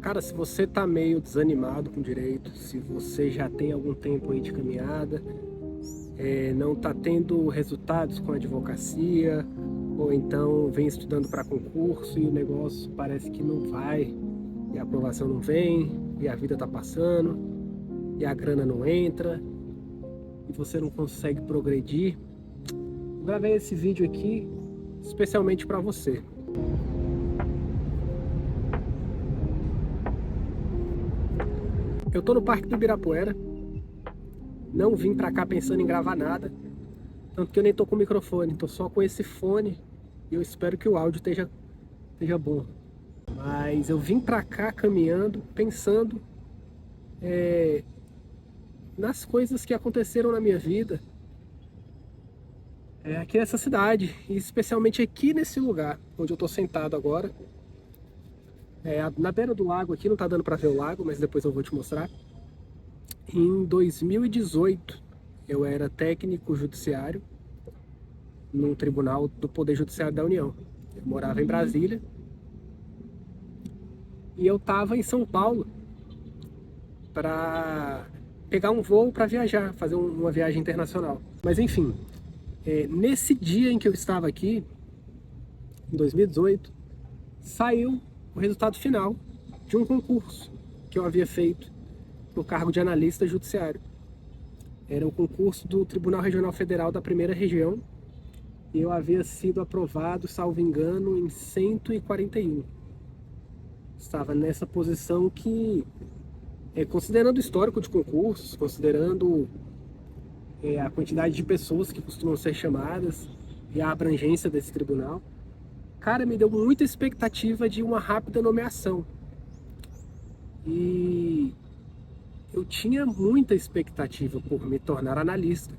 Cara, se você tá meio desanimado com direito, se você já tem algum tempo aí de caminhada, não tá tendo resultados com a advocacia, ou então vem estudando para concurso e o negócio parece que não vai, e a aprovação não vem, e a vida tá passando, e a grana não entra, e você não consegue progredir, eu gravei esse vídeo aqui especialmente para você. Eu tô no Parque do Ibirapuera, não vim pra cá pensando em gravar nada, tanto que eu nem tô com microfone, tô só com esse fone e eu espero que o áudio esteja bom. Mas eu vim pra cá caminhando, pensando nas coisas que aconteceram na minha vida, aqui nessa cidade, e especialmente aqui nesse lugar onde eu tô sentado agora. Na beira do lago aqui, não tá dando pra ver o lago, mas depois eu vou te mostrar. Em 2018, eu era técnico judiciário no Tribunal do Poder Judiciário da União. Eu morava em Brasília e eu estava em São Paulo para pegar um voo para viajar, fazer uma viagem internacional. Mas enfim, nesse dia em que eu estava aqui, em 2018, saiu o resultado final de um concurso que eu havia feito no cargo de analista judiciário. Era o concurso do Tribunal Regional Federal da Primeira Região e eu havia sido aprovado, salvo engano, em 141. Estava nessa posição que, considerando o histórico de concursos, considerando a quantidade de pessoas que costumam ser chamadas e a abrangência desse tribunal, cara, me deu muita expectativa de uma rápida nomeação. E eu tinha muita expectativa por me tornar analista.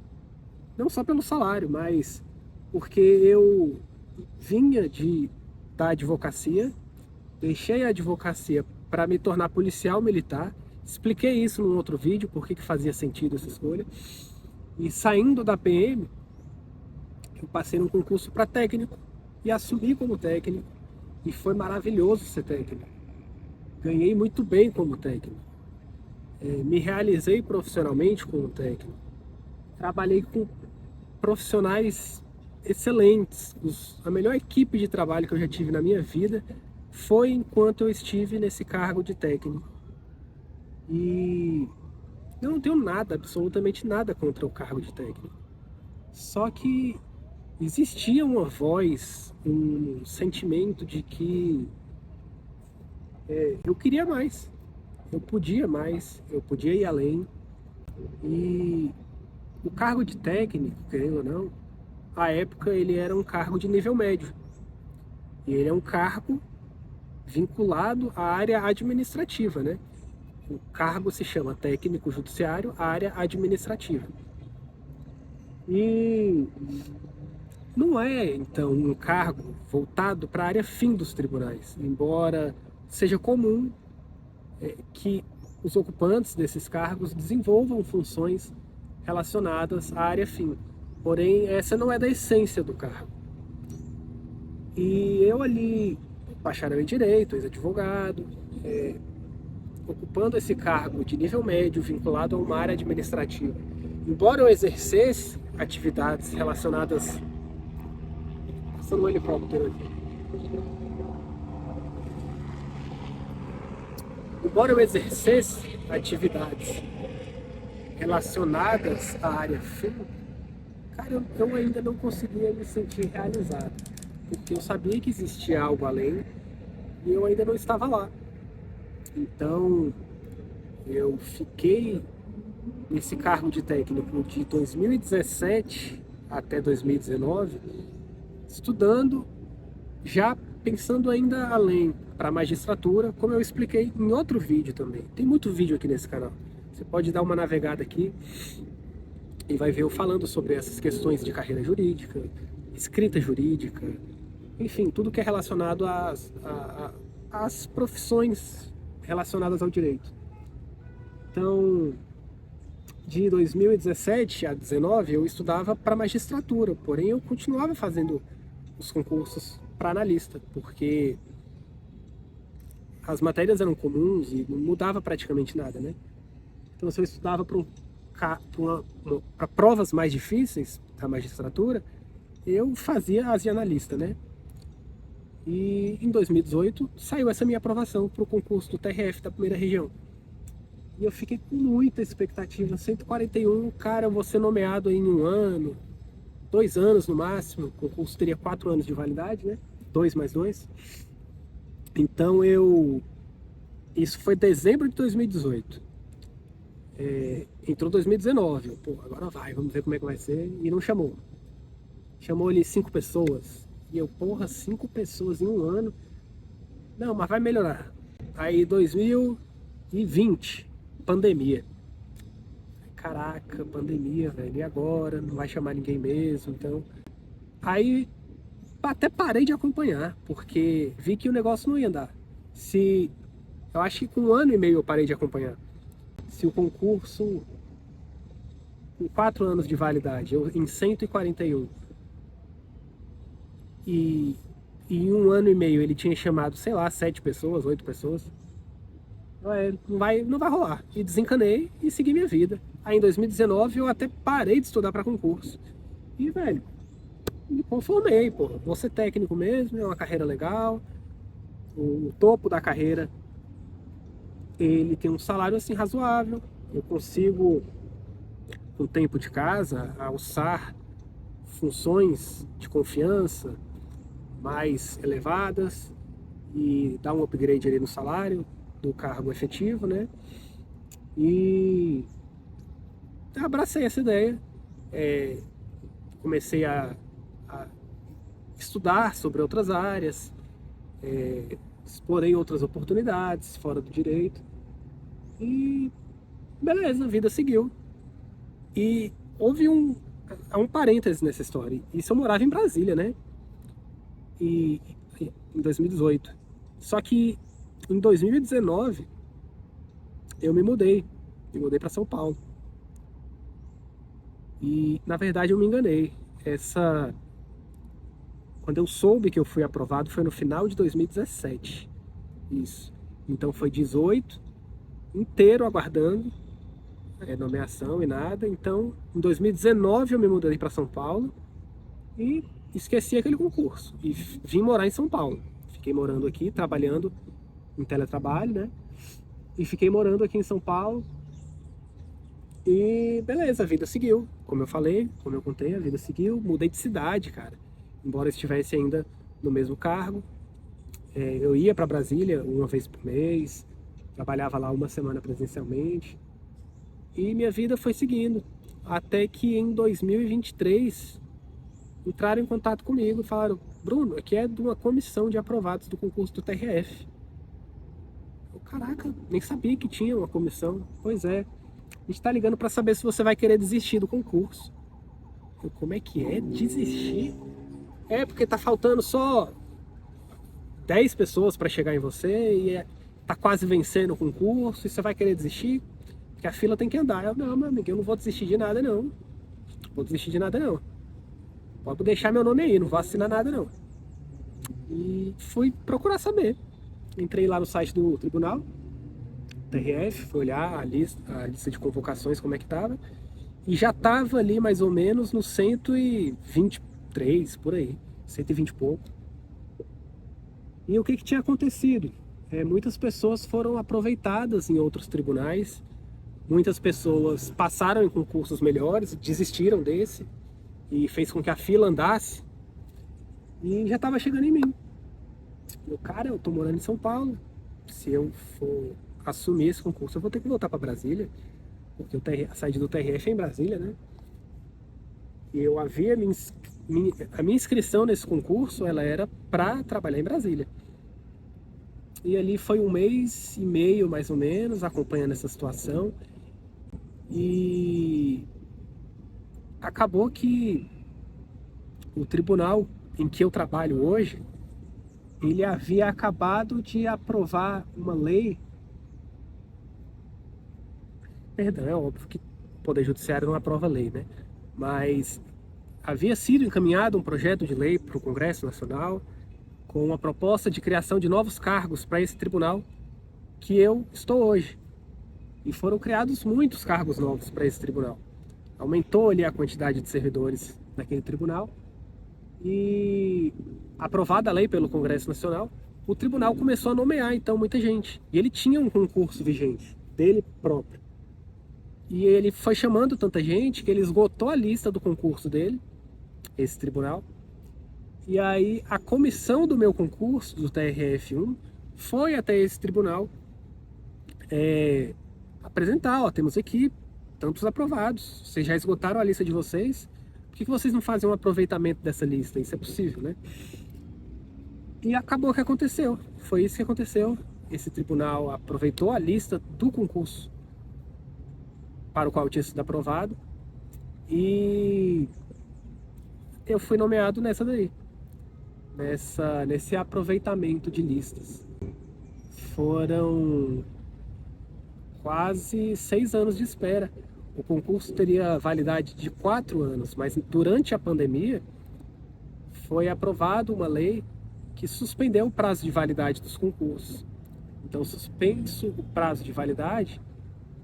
Não só pelo salário, mas porque eu vinha da advocacia, deixei a advocacia para me tornar policial militar. Expliquei isso num outro vídeo, por que fazia sentido essa escolha. E saindo da PM, eu passei num concurso para técnico e assumi como técnico. E foi maravilhoso ser técnico. Ganhei muito bem como técnico. Me realizei profissionalmente como técnico. Trabalhei com profissionais excelentes. A melhor equipe de trabalho que eu já tive na minha vida foi enquanto eu estive nesse cargo de técnico. E eu não tenho nada, absolutamente nada contra o cargo de técnico. Só que existia uma voz, um sentimento de que eu queria mais, eu podia mais, eu podia ir além. E o cargo de técnico, querendo ou não, à época ele era um cargo de nível médio. E ele é um cargo vinculado à área administrativa, né? O cargo se chama técnico judiciário, área administrativa. E não é, então, um cargo voltado para a área fim dos tribunais, embora seja comum que os ocupantes desses cargos desenvolvam funções relacionadas à área fim. Porém, essa não é da essência do cargo. E eu ali, bacharel em Direito, ex-advogado, ocupando esse cargo de nível médio vinculado a uma área administrativa. Embora eu exercesse atividades relacionadas... Passando um helicóptero aqui. Embora eu exercesse atividades relacionadas à área fim, cara, eu ainda não conseguia me sentir realizado. Porque eu sabia que existia algo além e eu ainda não estava lá. Então, eu fiquei nesse cargo de técnico de 2017 até 2019, estudando, já pensando ainda além para a magistratura, como eu expliquei em outro vídeo também. Tem muito vídeo aqui nesse canal. Você pode dar uma navegada aqui e vai ver eu falando sobre essas questões de carreira jurídica, escrita jurídica, enfim, tudo que é relacionado às profissões relacionadas ao direito. Então, de 2017 a 2019, eu estudava para magistratura, porém eu continuava fazendo os concursos para analista, porque as matérias eram comuns e não mudava praticamente nada, né? Então, se eu estudava para provas mais difíceis da magistratura, eu fazia as de analista, né? E em 2018 saiu essa minha aprovação para o concurso do TRF da primeira região. E eu fiquei com muita expectativa. 141, cara, eu vou ser nomeado em 1 ano, 2 anos no máximo. O concurso teria 4 anos de validade, né? 2 mais 2. Então isso foi dezembro de 2018. Entrou 2019. Pô, agora vai, vamos ver como é que vai ser. E não chamou. Chamou ali 5 pessoas. E eu, porra, 5 pessoas em 1 ano. Não, mas vai melhorar. Aí 2020, pandemia. Caraca, pandemia, velho. E agora? Não vai chamar ninguém mesmo. Então. Aí até parei de acompanhar, porque vi que o negócio não ia andar. Eu acho que com 1 ano e meio eu parei de acompanhar. Se o concurso, com 4 anos de validade, em 141, e em 1 ano e meio ele tinha chamado, sei lá, 7 pessoas, 8 pessoas, não vai rolar. E desencanei e segui minha vida. Aí em 2019 eu até parei de estudar para concurso. E, velho, me conformei, pô. Vou ser técnico mesmo, é uma carreira legal. O topo da carreira, ele tem um salário assim razoável. Eu consigo, com o tempo de casa, alçar funções de confiança mais elevadas e dar um upgrade ali no salário do cargo efetivo, né? E abracei essa ideia. Comecei a estudar sobre outras áreas, explorei outras oportunidades fora do direito e beleza, a vida seguiu. E houve um parêntese nessa história. Isso eu morava em Brasília, né? Em 2018. Só que em 2019 eu me mudei para São Paulo. E na verdade eu me enganei. Quando eu soube que eu fui aprovado foi no final de 2017. Isso. Então foi 18 inteiro aguardando nomeação e nada. Então em 2019 eu me mudei para São Paulo e esqueci aquele concurso e vim morar em São Paulo. Fiquei morando aqui, trabalhando em teletrabalho, né? E fiquei morando aqui em São Paulo. E beleza, a vida seguiu. Como eu falei, como eu contei, a vida seguiu. Mudei de cidade, cara. Embora estivesse ainda no mesmo cargo. Eu ia para Brasília 1 vez por mês. Trabalhava lá 1 semana presencialmente. E minha vida foi seguindo. Até que em 2023 entraram em contato comigo e falaram: Bruno, aqui é de uma comissão de aprovados do concurso do TRF. Caraca, nem sabia que tinha uma comissão. Pois é, a gente tá ligando para saber se você vai querer desistir do concurso. Como é que é? Desistir? Porque tá faltando só 10 pessoas para chegar em você e tá quase vencendo o concurso e você vai querer desistir? Porque a fila tem que andar. Não, meu amigo, eu não vou desistir de nada não. Vou desistir de nada não. Pode deixar meu nome aí, não vou assinar nada não. E fui procurar saber. Entrei lá no site do tribunal, TRF, fui olhar a lista de convocações, como é que tava, e já tava ali mais ou menos no 123, por aí, 120 e pouco. E o que tinha acontecido? Muitas pessoas foram aproveitadas em outros tribunais, muitas pessoas passaram em concursos melhores, desistiram desse, e fez com que a fila andasse, e já tava chegando em mim. Cara, eu tô morando em São Paulo. Se eu for assumir esse concurso, eu vou ter que voltar para Brasília, porque a saída do TRF é em Brasília, né? E eu havia a minha inscrição nesse concurso, ela era para trabalhar em Brasília. E ali foi 1 mês e meio, mais ou menos, acompanhando essa situação. E acabou que o tribunal em que eu trabalho hoje, ele havia acabado de aprovar uma lei. Perdão, é óbvio que o Poder Judiciário não aprova lei, né? Mas havia sido encaminhado um projeto de lei para o Congresso Nacional com uma proposta de criação de novos cargos para esse tribunal que eu estou hoje. E foram criados muitos cargos novos para esse tribunal. Aumentou ali a quantidade de servidores naquele tribunal e, aprovada a lei pelo Congresso Nacional, o tribunal começou a nomear então muita gente. E ele tinha um concurso vigente dele próprio. E ele foi chamando tanta gente que ele esgotou a lista do concurso dele, esse tribunal. E aí a comissão do meu concurso, do TRF1, foi até esse tribunal apresentar, ó, temos aqui tantos aprovados, vocês já esgotaram a lista de vocês, por que vocês não fazem um aproveitamento dessa lista? Isso é possível, né? E acabou o que aconteceu, foi isso que aconteceu. Esse tribunal aproveitou a lista do concurso para o qual tinha sido aprovado e eu fui nomeado nessa daí, nesse aproveitamento de listas. Foram quase 6 anos de espera. O concurso teria validade de 4 anos, mas durante a pandemia foi aprovada uma lei que suspendeu o prazo de validade dos concursos. Então, suspenso o prazo de validade,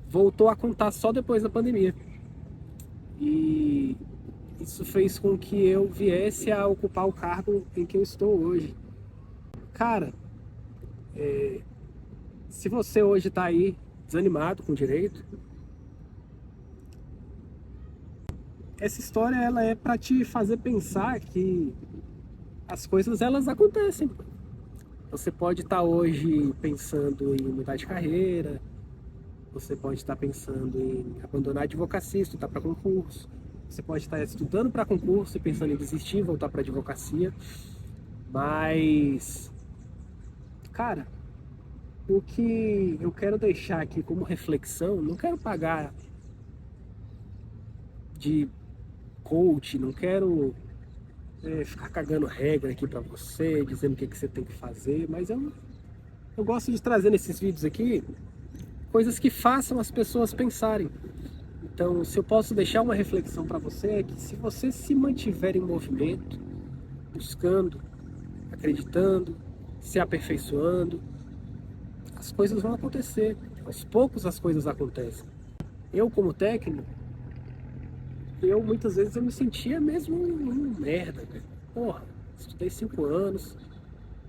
voltou a contar só depois da pandemia. E isso fez com que eu viesse a ocupar o cargo em que eu estou hoje. Cara, se você hoje está aí desanimado com o direito, essa história ela é para te fazer pensar que as coisas elas acontecem. Você pode estar hoje pensando em mudar de carreira, você pode estar pensando em abandonar a advocacia, estudar para concurso, você pode estar estudando para concurso e pensando em desistir, voltar para advocacia, mas, cara, o que eu quero deixar aqui como reflexão, não quero pagar de coach, não quero ficar cagando regra aqui pra você, dizendo o que você tem que fazer, mas eu gosto de trazer nesses vídeos aqui coisas que façam as pessoas pensarem. Então, se eu posso deixar uma reflexão para você, é que se você se mantiver em movimento, buscando, acreditando, se aperfeiçoando, as coisas vão acontecer. Aos poucos as coisas acontecem. Eu, como técnico, muitas vezes eu me sentia mesmo um merda, velho. Porra, estudei 5 anos,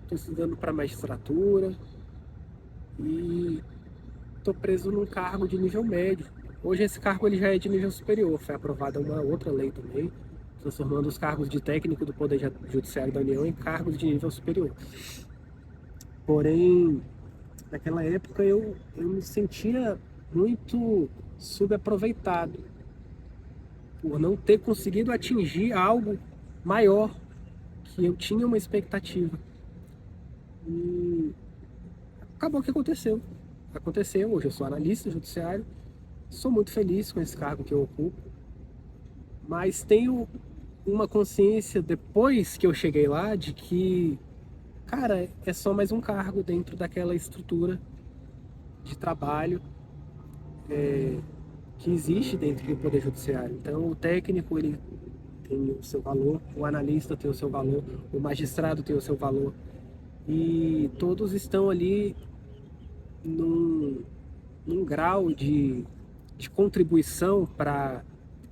tô estudando para magistratura e tô preso num cargo de nível médio. Hoje esse cargo ele já é de nível superior, foi aprovada uma outra lei também, transformando os cargos de técnico do Poder Judiciário da União em cargos de nível superior. Porém, naquela época eu me sentia muito subaproveitado por não ter conseguido atingir algo maior que eu tinha uma expectativa. E acabou que aconteceu. Hoje eu sou analista judiciário, sou muito feliz com esse cargo que eu ocupo, mas tenho uma consciência depois que eu cheguei lá de que, cara, é só mais um cargo dentro daquela estrutura de trabalho que existe dentro do Poder Judiciário. Então o técnico ele tem o seu valor, o analista tem o seu valor, o magistrado tem o seu valor e todos estão ali num grau de contribuição para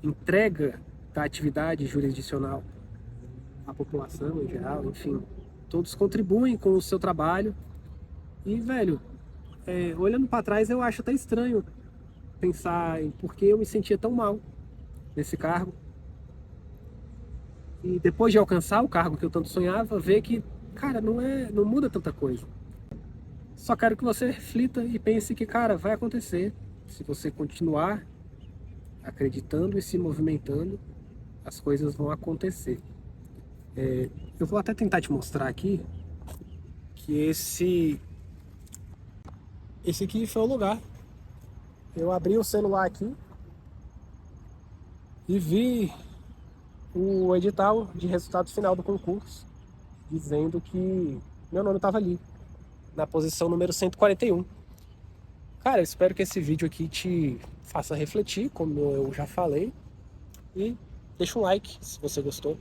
entrega da atividade jurisdicional à população em geral, enfim, todos contribuem com o seu trabalho e, velho, olhando para trás eu acho até estranho pensar em por que eu me sentia tão mal nesse cargo. E depois de alcançar o cargo que eu tanto sonhava, ver que, cara, não muda tanta coisa. Só quero que você reflita e pense que, cara, vai acontecer. Se você continuar acreditando e se movimentando, as coisas vão acontecer. Eu vou até tentar te mostrar aqui que esse aqui foi o lugar. Eu abri o celular aqui e vi o edital de resultado final do concurso, dizendo que meu nome estava ali, na posição número 141. Cara, eu espero que esse vídeo aqui te faça refletir, como eu já falei, e deixa um like se você gostou.